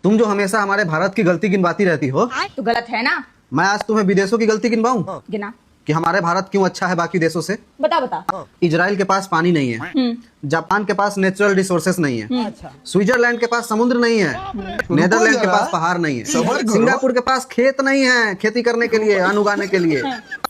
तुम जो हमेशा हमारे भारत की गलती गिनवाती रहती हो, तो गलत है ना। मैं आज तुम्हें विदेशों की गलती गिनवाऊं गिना। कि हमारे भारत क्यों अच्छा है बाकी देशों से। बता बता। इजराइल के पास पानी नहीं है, जापान के पास नेचुरल रिसोर्सेस नहीं है, स्विट्जरलैंड के पास समुद्र नहीं है, नेदरलैंड के पास पहाड़ नहीं है, सिंगापुर के पास खेत नहीं है खेती करने के लिए, अन्न उगाने के लिए।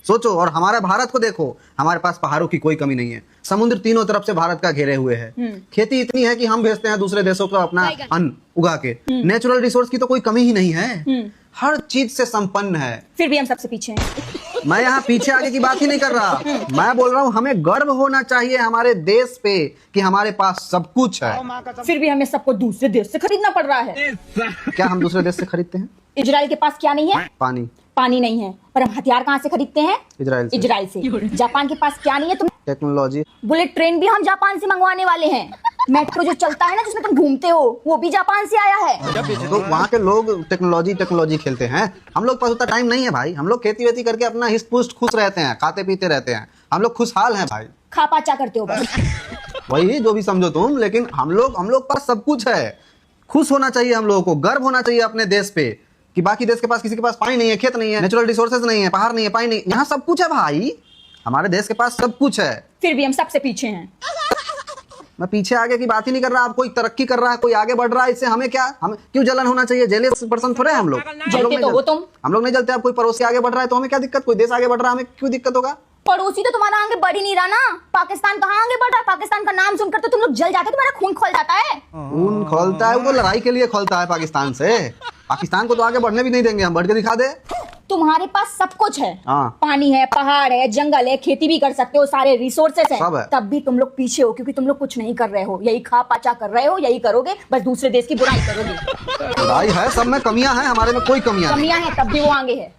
सोचो, और हमारे भारत को देखो, हमारे पास पहाड़ों की कोई कमी नहीं है, समुद्र तीनों तरफ से भारत का घेरे हुए है, खेती इतनी है कि हम भेजते हैं दूसरे देशों को अपना अन्न उगा के। नेचुरल रिसोर्स की तो कोई कमी ही नहीं है, हर चीज से संपन्न है। फिर भी हम सबसे पीछे हैं। मैं यहाँ पीछे आगे की बात ही नहीं कर रहा, मैं बोल रहा हूँ हमें गर्व होना चाहिए हमारे देश पे कि हमारे पास सब कुछ है। फिर भी हमें सबको दूसरे देश से खरीदना पड़ रहा है। क्या हम दूसरे देश से खरीदते हैं? इजराइल के पास क्या नहीं है? पानी। पानी नहीं है, पर हम हथियार कहाँ से खरीदते हैं? इजराइल से। इजराइल से। जापान के पास क्या नहीं है? तुम टेक्नोलॉजी। बुलेट ट्रेन भी हम जापान से मंगवाने वाले हैं। मेट्रो जो चलता है ना, जिसमें तुम घूमते हो, वो भी जापान से आया है। तो वहाँ के लोग टेक्नोलॉजी खेलते हैं, हम लोग पास उतना टाइम नहीं है भाई। हम लोग खेती वेती करके अपना हिस्ट पुस्ट खुश रहते हैं, खाते पीते रहते हैं, हम लोग खुशहाल हैं भाई। खा पाचा करते हो बस। वही जो भी समझो तुम, लेकिन हम लोग पास सब कुछ है। खुश होना चाहिए, हम लोगों को गर्व होना चाहिए अपने देश पे कि बाकी देश के पास किसी के पास पानी नहीं है, खेत नहीं है, नेचुरल रिसोर्सेज नहीं है, पहाड़ नहीं है, पानी नहीं, यहाँ सब कुछ है भाई। हमारे देश के पास सब कुछ है, फिर भी हम सबसे पीछे हैं। मैं पीछे आगे की बात ही नहीं कर रहा। आप कोई तरक्की कर रहा है, कोई आगे बढ़ रहा है, इससे हमें क्या, हमें क्यों जलन होना चाहिए? जेलियस पर्सन थोड़े हैं हम लोग। जलते तो हो तुम। हम लोग नहीं जलते। आप कोई पड़ोसी आगे बढ़ रहा है तो हमें क्या दिक्कत? कोई देश आगे बढ़ रहा है, हमें क्यों दिक्कत होगा? पड़ोसी तो तुम्हारा आगे बढ़ ही नहीं रहा ना। पाकिस्तान कहाँ आगे बढ़ रहा है? पाकिस्तान का नाम सुनकर तो तुम लोग जल जाते, तुम्हारा खून खौल जाता है। खून खौलता है, वो तो लड़ाई के लिए खौलता है पाकिस्तान से। पाकिस्तान को तो आगे बढ़ने भी नहीं देंगे हम, बढ़ के दिखा दे। तुम्हारे पास सब कुछ है, हाँ। पानी है, पहाड़ है, जंगल है, खेती भी कर सकते हो, सारे रिसोर्सेस सब है, है। तब भी तुम लोग पीछे हो, क्योंकि तुम लोग कुछ नहीं कर रहे हो। यही खा पाचा कर रहे हो, यही करोगे, बस दूसरे देश की बुराई करोगे। लड़ाई है, सब में कमियां हैं, हमारे में कोई कमियां नहीं। कमियां हैं, तब भी वो आगे है।